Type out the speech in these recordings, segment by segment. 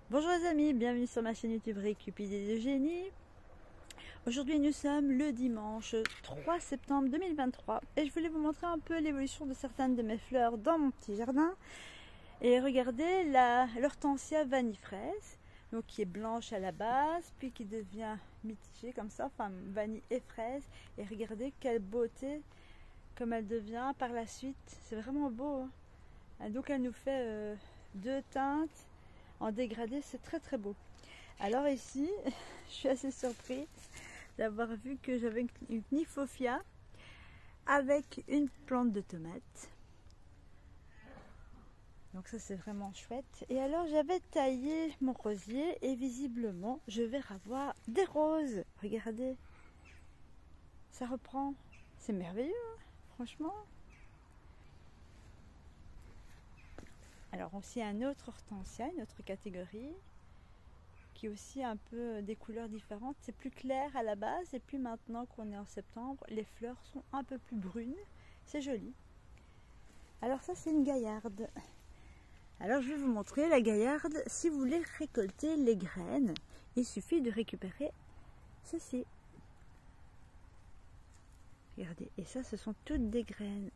Bonjour les amis, bienvenue sur ma chaîne YouTube Récup Idées de Génie. Aujourd'hui nous sommes le dimanche 3 septembre 2023 et je voulais vous montrer un peu l'évolution de certaines de mes fleurs dans mon petit jardin. Et regardez l'hortensia vanille fraise, donc qui est blanche à la base, puis qui devient mitigée comme ça, enfin vanille et fraise. Et regardez quelle beauté comme elle devient par la suite, c'est vraiment beau. Hein. Donc elle nous fait deux teintes en dégradé, c'est très très beau. Alors ici, je suis assez surprise d'avoir vu que j'avais une Cniphofia avec une plante de tomate. Donc ça c'est vraiment chouette. Et alors j'avais taillé mon rosier et visiblement je vais avoir des roses. Regardez, ça reprend. C'est merveilleux, hein, franchement. Alors aussi un autre hortensia, une autre catégorie, qui est aussi un peu des couleurs différentes. C'est plus clair à la base et puis maintenant qu'on est en septembre, les fleurs sont un peu plus brunes. C'est joli. Alors ça c'est une gaillarde. Alors je vais vous montrer la gaillarde. Si vous voulez récolter les graines, il suffit de récupérer ceci. Regardez, et ça ce sont toutes des graines.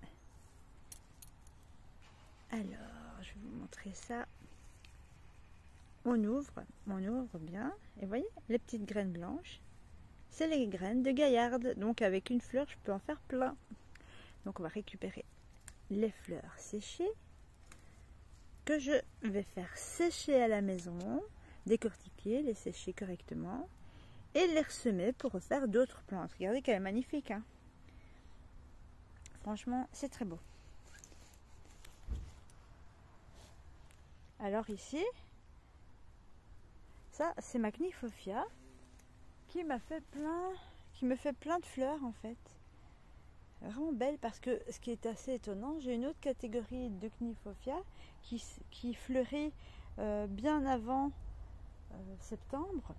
Alors, je vais vous montrer ça. On ouvre bien. Et vous voyez, les petites graines blanches, c'est les graines de gaillarde. Donc avec une fleur, je peux en faire plein. Donc on va récupérer les fleurs séchées, que je vais faire sécher à la maison, décortiquer, les sécher correctement, et les ressemer pour refaire d'autres plantes. Regardez qu'elle est magnifique. Hein. Franchement, c'est très beau. Alors ici, ça c'est ma Cniphofia qui me fait plein de fleurs en fait. Vraiment belle parce que ce qui est assez étonnant, j'ai une autre catégorie de Cniphofia qui fleurit bien avant septembre.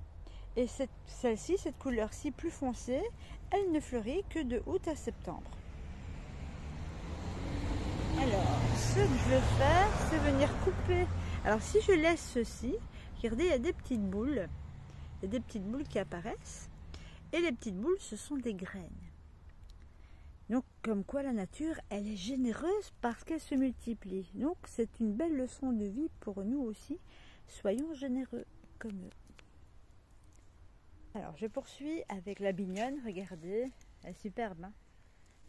Et celle-ci, cette couleur-ci plus foncée, elle ne fleurit que de août à septembre. Alors, ce que je vais faire, c'est venir couper. Alors si je laisse ceci, regardez, il y a des petites boules. Il y a des petites boules qui apparaissent. Et les petites boules, ce sont des graines. Donc comme quoi la nature, elle est généreuse parce qu'elle se multiplie. Donc c'est une belle leçon de vie pour nous aussi. Soyons généreux comme eux. Alors je poursuis avec la bignonne. Regardez, elle est superbe. Hein,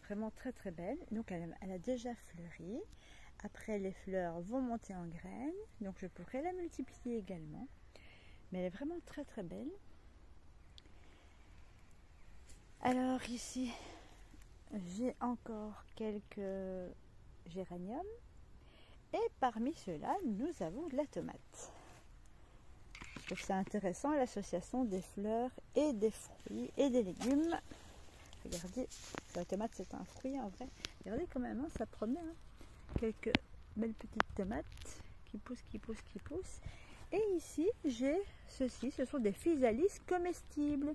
vraiment très très belle. Donc elle a déjà fleuri. Après, les fleurs vont monter en graines, donc je pourrais la multiplier également. Mais elle est vraiment très très belle. Alors ici, j'ai encore quelques géraniums. Et parmi ceux-là, nous avons de la tomate. Je trouve ça intéressant, l'association des fleurs et des fruits et des légumes. Regardez, la tomate c'est un fruit en vrai. Regardez quand même, hein, ça promet. Hein. Quelques belles petites tomates qui poussent. Et ici, j'ai ceci, ce sont des physalis comestibles.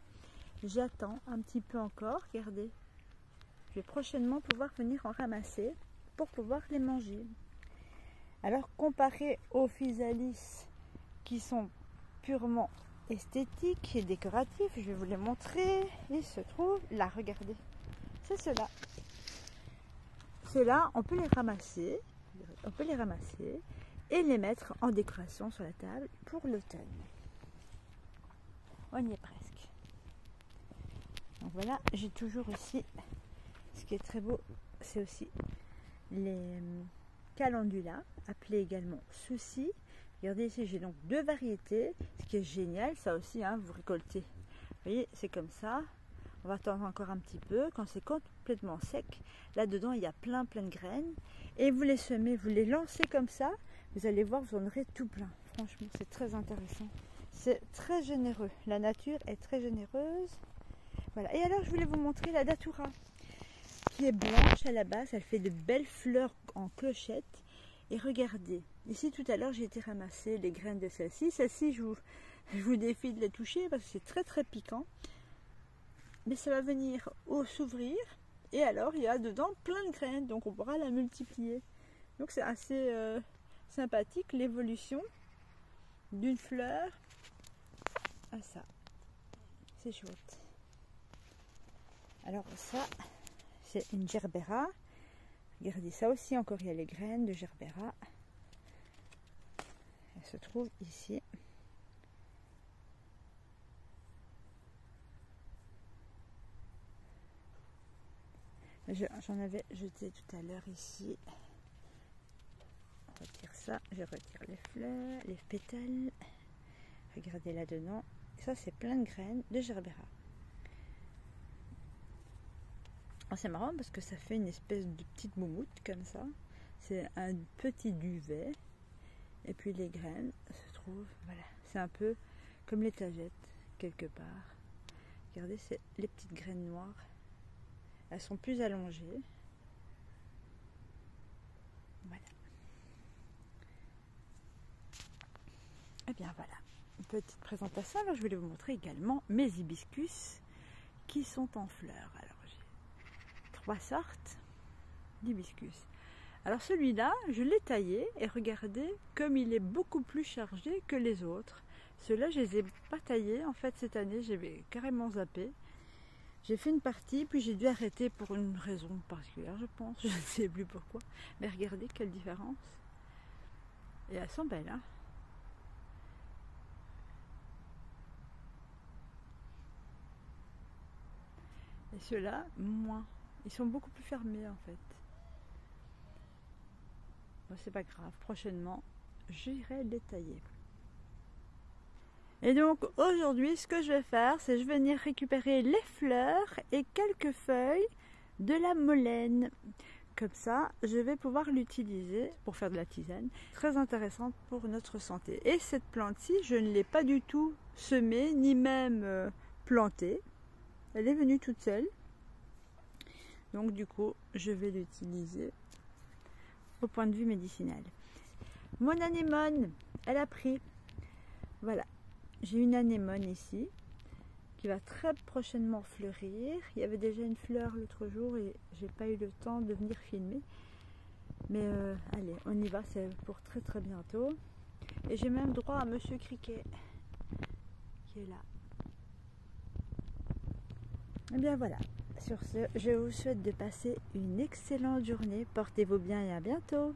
J'attends un petit peu encore, regardez. Je vais prochainement pouvoir venir en ramasser pour pouvoir les manger. Alors, comparé aux physalis qui sont purement esthétiques et décoratifs, je vais vous les montrer. Il se trouve là, regardez. C'est ceux-là. Ceux-là, on peut les ramasser et les mettre en décoration sur la table pour l'automne. On y est presque. Donc voilà, j'ai toujours aussi, ce qui est très beau, c'est aussi les calendulas, appelés également soucis. Regardez ici, j'ai donc deux variétés, ce qui est génial, ça aussi, hein, vous récoltez. Vous voyez, c'est comme ça. On va attendre encore un petit peu. Quand c'est complètement sec, là-dedans, il y a plein de graines. Et vous les semez, vous les lancez comme ça. Vous allez voir, vous en aurez tout plein. Franchement, c'est très intéressant. C'est très généreux. La nature est très généreuse. Voilà. Et alors, je voulais vous montrer la datura, qui est blanche à la base. Elle fait de belles fleurs en clochette. Et regardez, ici tout à l'heure, j'ai été ramasser les graines de celle-ci. Celle-ci, je vous défie de la toucher parce que c'est très très piquant. Mais ça va venir s'ouvrir et alors il y a dedans plein de graines, donc on pourra la multiplier. Donc c'est assez sympathique l'évolution d'une fleur à ça. C'est chouette. Alors ça, c'est une gerbera. Regardez ça aussi, encore il y a les graines de gerbera. Elles se trouvent ici. J'en avais jeté tout à l'heure ici. On retire ça, je retire les fleurs, les pétales. Regardez là-dedans. Ça, c'est plein de graines de gerbera. C'est marrant parce que ça fait une espèce de petite moumoute comme ça. C'est un petit duvet. Et puis les graines se trouvent, voilà. C'est un peu comme les tagettes, quelque part. Regardez, c'est les petites graines noires. Elles sont plus allongées. Voilà. Et bien voilà, une petite présentation. Alors je vais vous montrer également mes hibiscus qui sont en fleurs. Alors j'ai 3 sortes d'hibiscus. Alors celui-là, je l'ai taillé et regardez comme il est beaucoup plus chargé que les autres. Ceux-là, je les ai pas taillés. En fait, cette année, j'ai carrément zappé. J'ai fait une partie, puis j'ai dû arrêter pour une raison particulière, je pense. Je ne sais plus pourquoi. Mais regardez quelle différence. Et elles sont belles, hein. Et ceux-là, moins. Ils sont beaucoup plus fermés, en fait. Bon, c'est pas grave. Prochainement, j'irai les tailler. Et donc aujourd'hui, ce que je vais faire, c'est je vais venir récupérer les fleurs et quelques feuilles de la molène. Comme ça, je vais pouvoir l'utiliser pour faire de la tisane. Très intéressante pour notre santé. Et cette plante-ci, je ne l'ai pas du tout semée, ni même plantée. Elle est venue toute seule. Donc du coup, je vais l'utiliser au point de vue médicinal. Mon anémone, elle a pris. Voilà. J'ai une anémone ici qui va très prochainement fleurir. Il y avait déjà une fleur l'autre jour et j'ai pas eu le temps de venir filmer. Mais allez, on y va, c'est pour très très bientôt. Et j'ai même droit à Monsieur Criquet qui est là. Et bien voilà, sur ce, je vous souhaite de passer une excellente journée. Portez-vous bien et à bientôt.